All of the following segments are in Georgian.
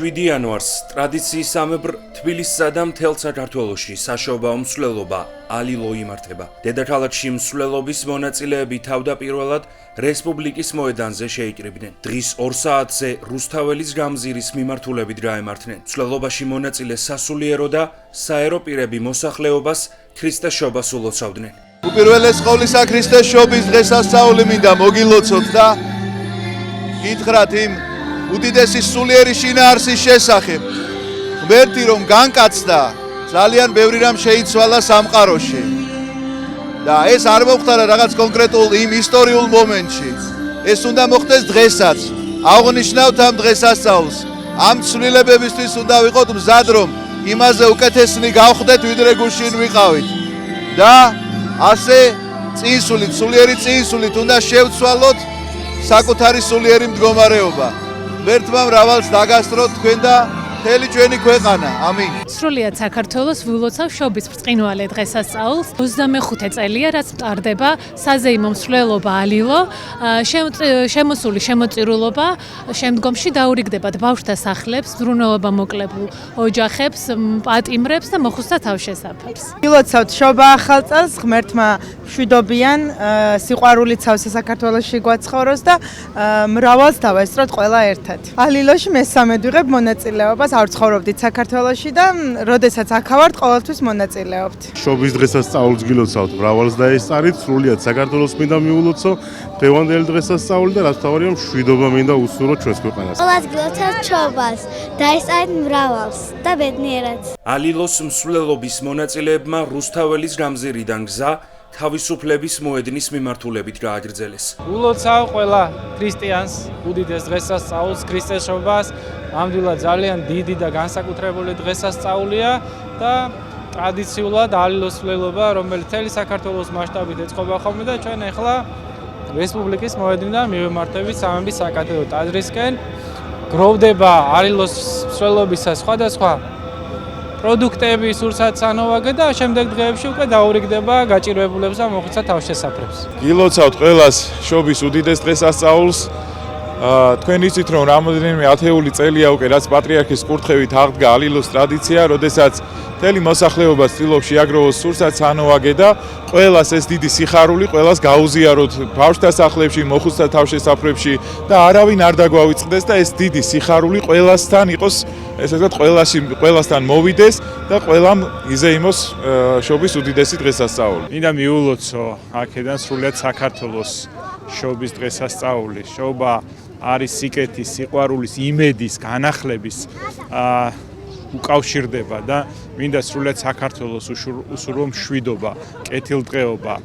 7 იანვარს ტრადიციისამებრ თბილისსა და მთელ საქართველოში საშობაო მსვლელობა ალილო იმართება. დედაქალაქში მსვლელობის მონაწილეები თავდაპირველად რესპუბლიკის მოედანზე შეიკრიბნენ. დღის 2 საათზე რუსთაველის გამზირის მიმართულებით გაემართნენ. მსვლელობაში მონაწილე სასულიერო და საერო პირები მოსახლეობას ქრისტესშობას ულოცავდნენ. უპირველეს ყოვლისა ქრისტესშობის დღესასწაული მინდა მოგილოცოთ და გითხრათ იმ უდიდესი სულიერი შინაარსის შესახებ. ღმერთი რომ განკაცდა, ძალიან ბევრი რამ შეიცვალა სამყაროში. და ეს არ მოხდა რაღაც კონკრეტულ იმ ისტორიულ მომენტში. ეს უნდა მოხდეს დღესაც. აღნიშნავთ ამ დღესასწაულს. ამ ცვლილებებისთვის უნდა ვიყოთ მზად, რომ იმაზე უკეთესნი გავხდეთ, ვიდრე გუშინ ვიყავით. და ასე წინსულით, სულიერი წინსულით უნდა შევცვალოთ საკუთარი სულიერი მდგომარეობა. ღმერთმა მრავალს დაგასწროთ თქვენ და მთელი ჩვენი ქვეყანა. ამინ. სრულიად საქართველოს ვილოცავ შობის ბრწყინვალე დღესასწაულს. 25 წელია, რაც მტარდება საზეიმო მსვლელობა ალილო, შემოსული შემოწირულობა, შემდგომში დაურიგდებათ ბავშვთა სახლებს, ზრუნველობა მოკლებულ ოჯახებს, პატიმრებს და მოხუცთა თავშესაფრებს. ვილოცავთ შობა ახალ წელს, ღმერთმა მშვიდობიან, სიყვარულით სავსე საქართველოში გვაცხოვროს და მრავალს დავესწროთ ყველა ერთად. ალილოში მესამედ ვიღებ მონაწილეობას. არ ცხოვრობდით საქართველოში და როდესაც აქ ვართ, ყოველთვის მონაწილეობთ. შობის დღესასწაულს გილოცავთ, მრავალს დაესწარით, სრულიად საქართველოს მინდა მიულოცო, დღევანდელი დღესასწაული და რაც თავარია მშვიდობა მინდა უსურვოთ ჩვენს ქვეყანას. ყველას გილოცავთ შობას, დაესწარით მრავალს და ბედნიერად. ალილოს მსვლელობის მონაწილეებმა რუსთაველის გამზირიდან გზა თავისუფლების მოედნის მიმართულებით გააგრძელეს. ულოცავ ყველა ქრისტიანს უდიდეს დღესასწაულს, ქრისტესშობას. ნამდვილად ძალიან დიდი და განსაკუთრებული დღესასწაულია და ტრადიციულად ალილოს მსვლელობა, რომელიც მთელი საქართველოს მასშტაბით ეწყობა ხოლმე და ჩვენ ახლა რესპუბლიკის მოედნიდან მივემართებით სამების საკათედრო ტაძრისკენ. გროვდება ალილოს მსვლელობისა სხვადასხვა პროდუქტები, სურსათსანოვაგე და შემდეგ დღეებში უკვე დაურიგდება გაჭირვებულებს და მოხუცთა თავშესაფრებს. გილოცავთ ყველას შობის უდიდეს დღესასწაულს. თქვენ იცით, რომ რამოდენიმე ათეული წელია უკვე რაც პატრიარქის კურთხევით აღდგა ალილოს ტრადიცია, როდესაც მთელი მოსახლეობა ცდილობს შეაგროვოს სურსათსანოვაგე და ყველას ეს დიდი სიხარული, ყველას გაუზიაროთ ბავშვთა სახლებში, მოხუცთა თავშესაფრებში და არავინ არ დაგვავიწყდეს და ეს დიდი სიხარული ყველასთან იყოს, ესე ვთქვათ, ყველასთან მოვიდეს და ყველამ იზეიმოს შობის უდიდესი დღესასწაული. მინდა მიულოცო აქედან სრულიად საქართველოს შობის დღესასწაული. შობა არის სიკეთის, სიყვარულის, იმედის, განახლების უკავშირდება და მინდა სრულიად საქართველოს უსურვო მშვიდობა, კეთილდღეობა,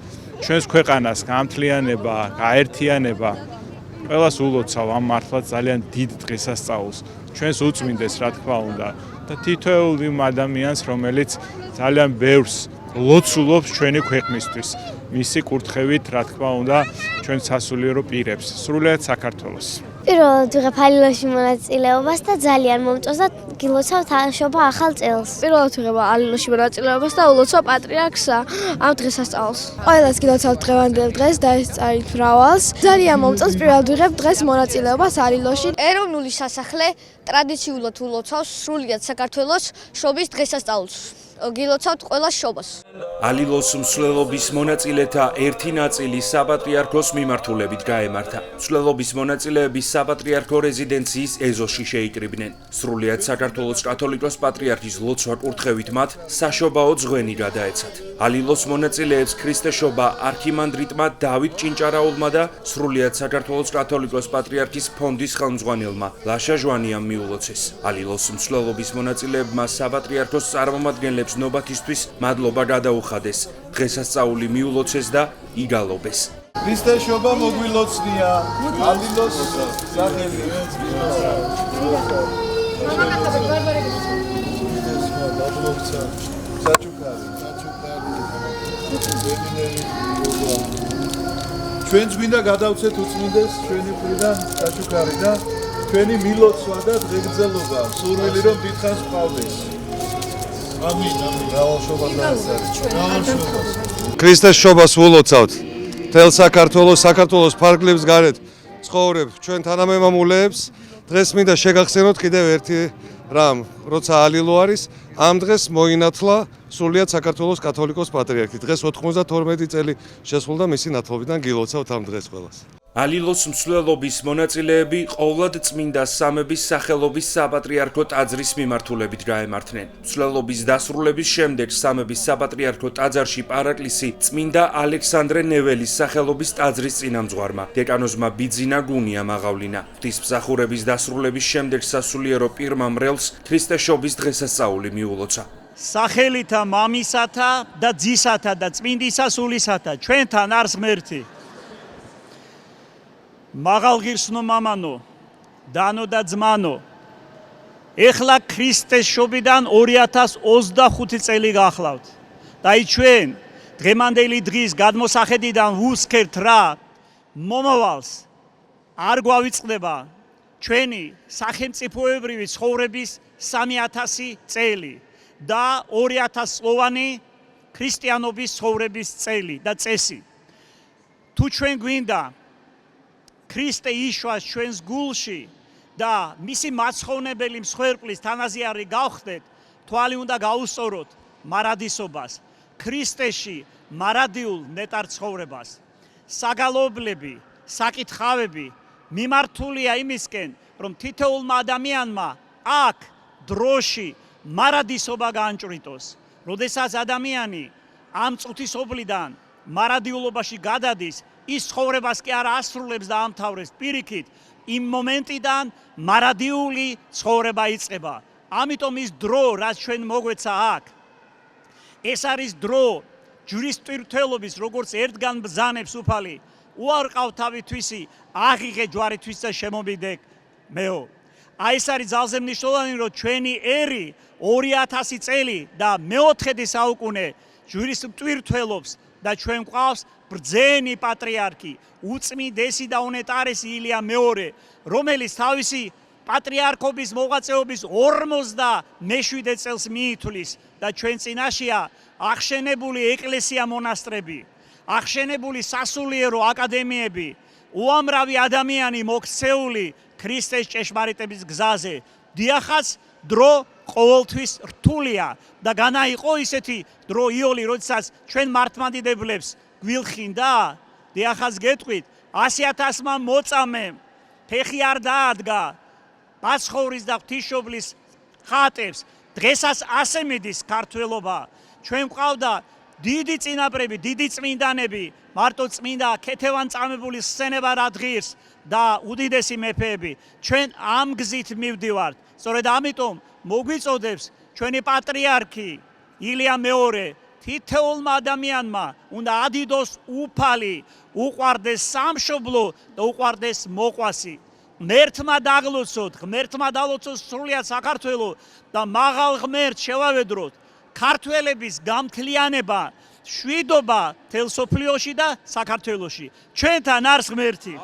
ჩვენს ქვეყანას გამთლიანება, გაერთიანება. ყველას ულოცავ ამ მართლაც ძალიან დიდ დღესასწაულს. ჩვენს უწმინდეს, რა თქმა უნდა, და თითოეულ იმ ადამიანს, რომელიც ძალიან ბევრს ლოცულობს ჩვენი ქვეყნისთვის. მისი კურთხევით, რა თქმა უნდა, ჩვენ სასულიერო პირებს, სრულიად საქართველოს. პირველად ვიღებ ალილოში მონაწილეობას და ძალიან მომწონს და გილოცავთ შობა ახალ წელს. პირველად ვიღებ ალილოში მონაწილეობას და ულოცავ პატრიარქს ამ დღესასწაულს. ყველას გილოცავთ დღევანდელ დღეს და ესწარით მრავალს. ძალიან მომწონს პირველად ვიღებ დღეს მონაწილეობას ალილოში. ეროვნული სასახლე ტრადიციულად ულოცავს სრულიად საქართველოს შობის დღესასწაულს. გილოცავთ ყველას შობას. ალილოს მსვლელობის მონაწილეთა ერთი ნაწილი საპატრიარქოს მიმართულებით გაემართა. მსვლელობის მონაწილეები საპატრიარქო რეზიდენციის ეზოში შეიკრიბნენ. სრულიად საქართველოს კათოლიკოს პატრიარქის ლოცვა კურთხევით მათ საშობაო ძღვენი გადაეცათ. ალილოს მონაწილეებს ქრისტესშობა არქიმანდრიტმა დავით ჭინჭარაულმა და სრულიად საქართველოს კათოლიკოს პატრიარქის ფონდის ხელმძღვანელმა ლაშა ჟვანიამ მიულოცეს. ალილოს მსვლელობის მონაწილეებმა საპატრიარქოს წარმომადგენლებს ნობათისთვის მადლობა გადაუხადეს, დღესასწაული მიულოცეს და იგალობეს. ქრისტესშობა მოგვილოცნია, ალილოს სახელი. ჩვენც მინდა გადავცეთ უწმინდეს ჩვენი მხრიდან საჩუქარი და ჩვენი მილოცვა და დღეგრძელობა, სურვილი რომ დიდხანს ყავდეს. ამინ, ამინ. ქრისტეს შობას ულოცავთ. მთელ საქართველოს ფარგლებს გარეთ ცხოვრებ ჩვენ თანამემამულეებს დღეს მინდა შეგახსენოთ კიდევ ერთი რამ, როცა ალილო არის, ამ დღეს მოინათლა სრულიად საქართველოს კათოლიკოს პატრიარქი. დღეს 92 წელი შესრულდა მისი ნათლობიდან, გილოცავთ ამ დღეს ყველას. ალილოს მსვლელობის მონაწილეები ყოვლად წმინდა სამების სახელობის საპატრიარქო ტაძრის მიმართულებით გაემართნენ. მსვლელობის დასრულების შემდეგ სამების საპატრიარქო ტაძარში პარაკლისი წმინდა ალექსანდრე ნეველის სახელობის ტაძრის წინამძღვარმა დეკანოზმა ბიძინა გუნია მაღავლინა. ღვთისმსახურების დასრულების შემდეგ სასულიერო პირმა მრევლს ქრისტეშობის დღესასწაული მიულოცა. სახელითა მამისათა და ძისათა და წმინდისა სულისათა ჩვენთან არის ღმერთი. მაღალღირსნო მამანო, დანო და ძმანო, ეხლა ქრისტეს შობიდან 2025 წელი გახლავთ. და ჩვენ დღემანდელი დღის გადმოსახედიდან ვუსქერთ რა მომავალს არ გვავიწყდება ჩვენი სახელმწიფოებრივი ცხოვრების 3000 წელი და 2000 წლოვანი ქრისტიანობის ცხოვრების წელი და წესი. თუ ჩვენ გვინდა ქრისტე იშვას ჩვენს გულში და მისი მაცხოვნებელი მსხვერპლის თანაზიარი გავხდეთ, თვალი უნდა გაუსწოროთ მარადისობას, ქრისტეში მარადიულ ნეტარ ცხოვრებას. საგალობლები, საკითხავები მიმართულია იმისკენ, რომ თითოეულმა ადამიანმა აქ დროში მარადისობა გაანჭვრიტოს. როდესაც ადამიანი ამ წუთისობრიდან მარადიულობაში გადადის, ის ცხოვრებას კი არ ასრულებს და ამთავრებს, პირიქით იმ მომენტიდან მარადიული ცხოვრება იწყება. ამიტომ ის დრო, რაც ჩვენ მოგვეცა აქ, ეს არის დრო ჯვრის ტვირთველობის, როგორც ერთგან ბრძანებს უფალი, უარყავ თავითვისი, აღიღე ჯვარისთვის და შემომიდე მეო. აი ეს არის ძალზე მნიშვნელოვანი, რომ ჩვენი ერი 2000 წელი და მეოთხედი საუკუნე ჯვრის ტვირთველობს და ჩვენ გვყავს ბრძენი პატრიარქი, უწმინდესი და უნეტარესი ილია მეორე, რომელიც თავისი პატრიარქობის მოღვაწეობის 47 წელს მიითვლის და ჩვენ წინაშია აღშენებული ეკლესია მონასტრები, აღშენებული სასულიერო აკადემიები, უამრავი ადამიანი მოქცეული ქრისტეს ჭეშმარიტების გზაზე. დიახაც დრო ყოველთვის რთულია და განაიყო ისეთი დრო იოლი, როდესაც ჩვენ მართლმადიდებლებს გვილხინდა, დიახაც გეტყვით, 100,000-მა მოწამემ ფეხი არ დაადგა პასხოვრის და ღვთისმშობლის ხატებს. დღესაც ასე მიდის ქართველობა. ჩვენ გვყავდა დიდი წინაპრები, დიდი წმინდანები, მარტო წმინდა ქეთევანწამებული სცენება რა დღის და უდიდესი მეფეები. ჩვენ ამ გზით მივდივართ. სწორედ ამიტომ მოგვიწოდებს ჩვენი პატრიარქი ილია მეორე თითოეულმა ადამიანმა უნდა ადიდოს უფალი, უყვარდეს სამშობლო და უყვარდეს მოყვასი. ღმერთმა დაღლოცოთ, ღმერთმა დალოცოს სრულიად საქართველო და მაღალ ღმერთს შევავედროთ. ქართველების გამთლიანება, შვიდობა მთელ სოფლიოში და საქართველოში. ჩვენთან არის ღმერთი.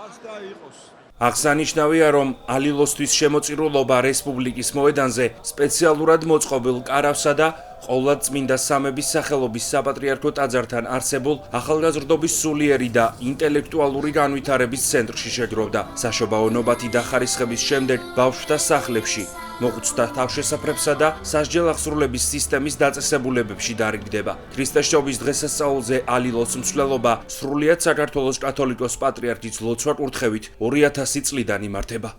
აღსანიშნავია, რომ ალილოსთვის შემოწირულობა რესპუბლიკის მოედანზე სპეციალურად მოწყობილ კარავსა და ყოვლად წმინდა სამების სახელობის საპატრიარქო ტაძართან არსებულ ახალგაზრდობის სულიერი და ინტელექტუალური განვითარების ცენტრში შეგროვდა. საშობაო ნობათი დახარისხების შემდეგ ბავშვთა სახლებში, მოხუცთა თავშესაფრებსა და სასჯელ აღსრულების სისტემის დაწესებულებებში დარიგდება. ქრისტეშობის დღესასწაულზე ალილოს მსვლელობა სრულიად საქართველოს კათოლიკოს პატრიარქის ლოცვა კურთხევით 2000 წლიდან იმართება.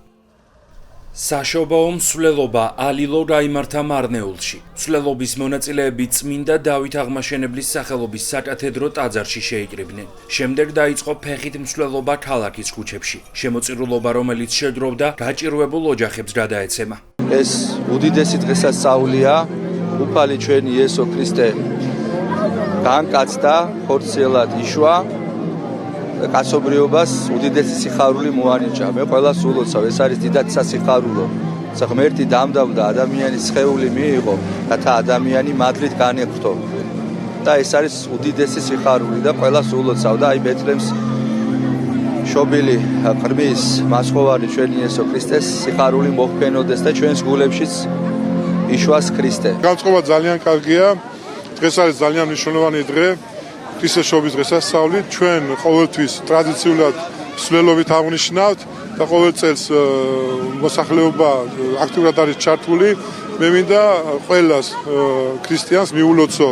საშობაო მსვლელობა ალილო გაიმართა მარნეულში. მსვლელობის მონაწილეები წმინდა დავით აღმაშენებლის სახელობის საკათედრო ტაძარში შეიკრიბნენ. შემდეგ დაიწყო ფეხით მსვლელობა ქალაქის ქუჩებში. შემოწირულობა, რომელიც შეგროვდა, გაჭირვებულ ოჯახებს გადაეცემა. ეს უდიდესი დღესასწაულია, უფალი ჩვენი იესო ქრისტე განკაცდა, ხორციელად იშვა. კაცობრიობას უდიდესი სიხარული მოანიჭა. მე ყველას ულოცავ, ეს არის დიდად სასიხარულო. ღმერთი დამდავდა, ადამიანის სხეული მიიღო, რათა ადამიანი მადლით განეღთო. და ეს არის უდიდესი სიხარული და ყველას ულოცავ და აი ბეთლემს შობილი ღრმის მასხოვარი ჩვენი იესო ქრისტეს სიხარული მოხფენოდეს და ჩვენს გულებშიც იშვას ქრისტე. განწყობა ძალიან კარგია. დღეს არის ძალიან მნიშვნელოვანი დღე. ქრისტეშობის დღესასწაული. ჩვენ ყოველთვის ტრადიციულად მსვლელობით აღნიშნავთ და ყოველ წელს მოსახლეობა აქტიურად არის ჩართული. მე მინდა ყველას ქრისტიანს მიულოცო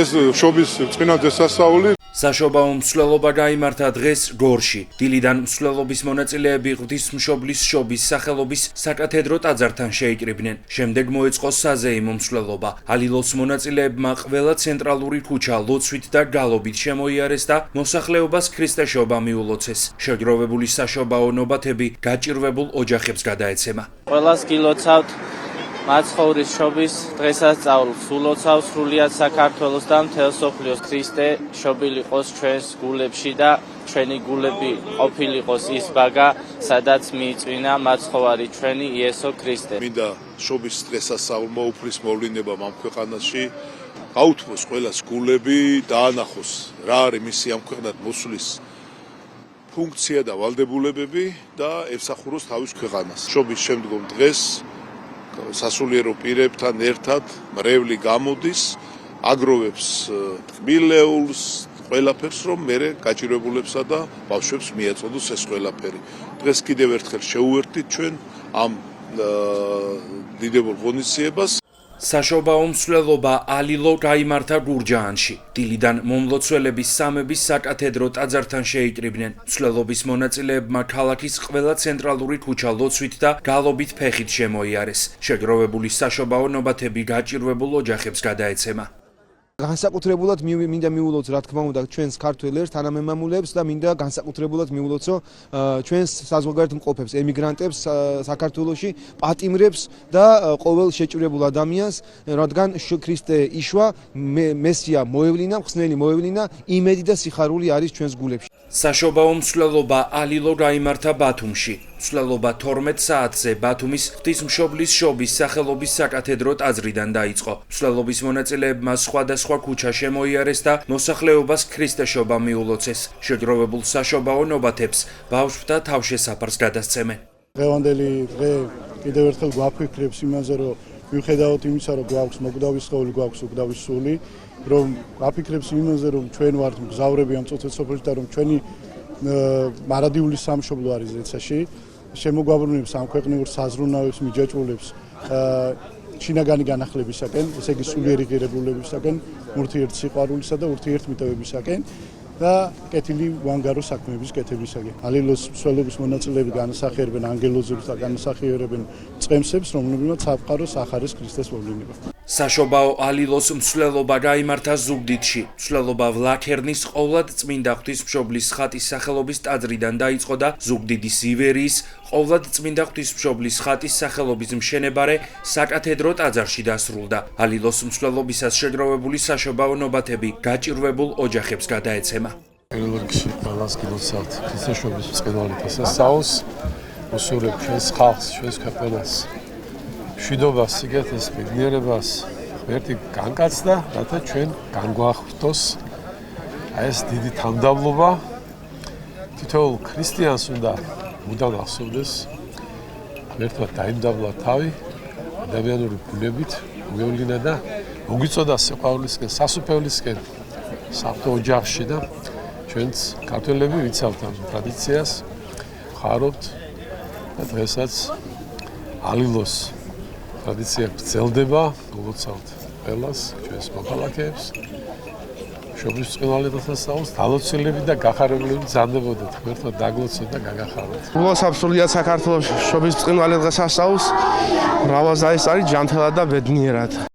ეს შობის წმინდა დღესასწაული. საშობაო მსვლელობა გაიმართა დღეს გორში. დილიდან მსვლელობის მონაწილეები ღვთისმშობლის შობის სახელობის საკათედრო ტაძართან შეიკრიბნენ. შემდეგ მოეწყო საზეიმო მსვლელობა. ალილოს მონაწილეებმა ყველა ცენტრალური ქუჩა ლოცვით და გალობით შემოიარეს და მოსახლეობას ქრისტეშობა მიულოცეს. შეგროვებული საშობაო ნობათები გაჭირვებულ ოჯახებს გადაეცემა. ყველას გილოცავთ მაცხოვრის შობის დღესასწაულს. ულოცავ სრულიად საქართველოს და მთელ სოფლიოს ქრისტე შობილიყოს ჩვენს გულებში და ჩვენი გულები ყოფილიყოს ის ბაგა, სადაც მიიწვინა მაცხოვარი ჩვენი იესო ქრისტე. მინდა შობის დღესასწაულმა უფლის მოვლინება ამ ქვეყანაში გაუთმოს ყველას გულები, დაანახოს რა არის მისი ამ ქვეყნად მოსვლის ფუნქცია და ვალდებულებები და ემსახუროს თავის ქვეყანას. შობის შემდგომ დღეს სასულიერო პირებთან ერთად მრევლი გამოდის, აგროვებს ტკბილეულს, ყველაფერს, რომ მერე გაჭირვებულებსა და ბავშვებს მიეწოდოს ეს ყველაფერი. დღეს კიდევ ერთხელ შეუერთდით ჩვენ ამ დიდებულ ღონისძიებას. საშობაო მსვლელობა ალილო გაიმართა გურჯაანში. დილიდან მომლოცველების სამების საკათედრო ტაძართან შეიკრიბნენ. მსვლელობის მონაწილეებმა ქალაქის ყველა ცენტრალური ქუჩა ლოცვით და გალობით ფეხით შემოიარეს. შეგროვებული საშობაო ნობათები გაჭირვებულ ოჯახებს გადაეცემა. განსაკუთრებულად მინდა მიულოცო რა თქმა უნდა ჩვენს ქართველ ერთ თანამემამულეებს და მინდა განსაკუთრებულად მიულოცო ჩვენს საზღვარგარეთ მყოფებს, ემიგრანტებს საქართველოში, პატიმრებს და ყოველ შეჭირებულ ადამიანს, რადგან ქრისტე იშვა, მესია მოევლინა, მხსნელი მოევლინა, იმედი და სიხარული არის ჩვენს გულებში. საშობაო მსვლელობა ალილო გაიმართა ბათუმში. მსვლელობა 12 საათზე ბათუმის ღვთისმშობლის შობის სახელობის საკათედრო ტაძრიდან დაიწყო. მსვლელობის მონაწილეებმა სხვადასხვა ქუჩა შემოიარეს და მოსახლეობას ქრისტეშობა მიულოცეს. შეგროვებულ საშობაო ნობათებს ბავშვთა თავშესაფარს გადასცემენ. დღევანდელი დღე კიდევ ერთხელ გვაფიქრებს იმაზე, რომ მიუხედავად იმისა, რომ გვაქვს მოკვდავის სხეული, გვაქვს უკვდავის სული, რომ გვაფიქრებს იმაზე, რომ ჩვენ ვართ მგზავრები ამ წოთესოფლში და რომ ჩვენი მარადიული სამშობლო არის ზეცაში. შემოგვაბრუნებს ამ ქვეყნიურ საზრუნავებს, მიჯაჭვულებს შინაგანი განახლებისაკენ, ესე იგი სულიერი ღირებულებისაკენ, ურთიერთ სიყვარულისა და ურთიერთმიტევებისაკენ და კეთილი უანგარო საქმეების კეთებისაკენ. ალილოს მსვლელობის მონაწილეები განასახიერებენ ანგელოზებს და განასახიერებენ წყემსებს, რომლებმაც საფყაროს ახარეს ქრისტეს მოვლინება. საშობაო ალილოს მსვლელობა გაიმართა ზუგდიდში. მსვლელობა ვლაქერნის ყოვლადწმინდა ღვთისმშობლის ხატის სახელობის ტაძრიდან დაიწყო და ზუგდიდის ივერიის ყოვლადწმინდა ღვთისმშობლის ხატის სახელობის მშენებარე საკათედრო ტაძარში დასრულდა. ალილოს მსვლელობისას შეგროვებული საშობაო ნობათები გაჭირვებულ ოჯახებს გადაეცემა. პირველ რიგში ყველას გილოცავთ ქრისტეშობის წყინვალე დღესასწაულს, უსურვებ ჩვენს ხალხს, ჩვენს ქვეყანას. მშვიდობას, სიგეთის, მეგნიერებას, ღმერთი განკაცდა, რათა ჩვენ განგვახვდოს ეს დიდი თანმდაბლობა. თითოეულ ქრისტიანს უნდა მუდამ ახსოვდეს, ღმერთმა დაიმდაბლა თავი ადამიანური ბუნებით, მოევლინა და მოგვიწოდა სიყვარულისკენ, სასუფევლისკენ, საფრთხე ოჯახში და ჩვენც ქართველები ვიცავთ ამ ტრადიციას, ხარობთ და დღესაც ალილოს ტრადიცია გრძელდება, გულოცავთ ყველას, ჩვენს მოქალაქეებს, შობის წყინვალე დღესასწაულს, დალოცილები და გახარებულები მზადდებოდეთ, ღმერთმა დაგლოცოთ და გაგახაროთ. გულოცავთ სრულიად საქართველოს შობის წყინვალე დღესასწაულს, მრავალზაის არის ჯანმრთელად და ბედნიერად.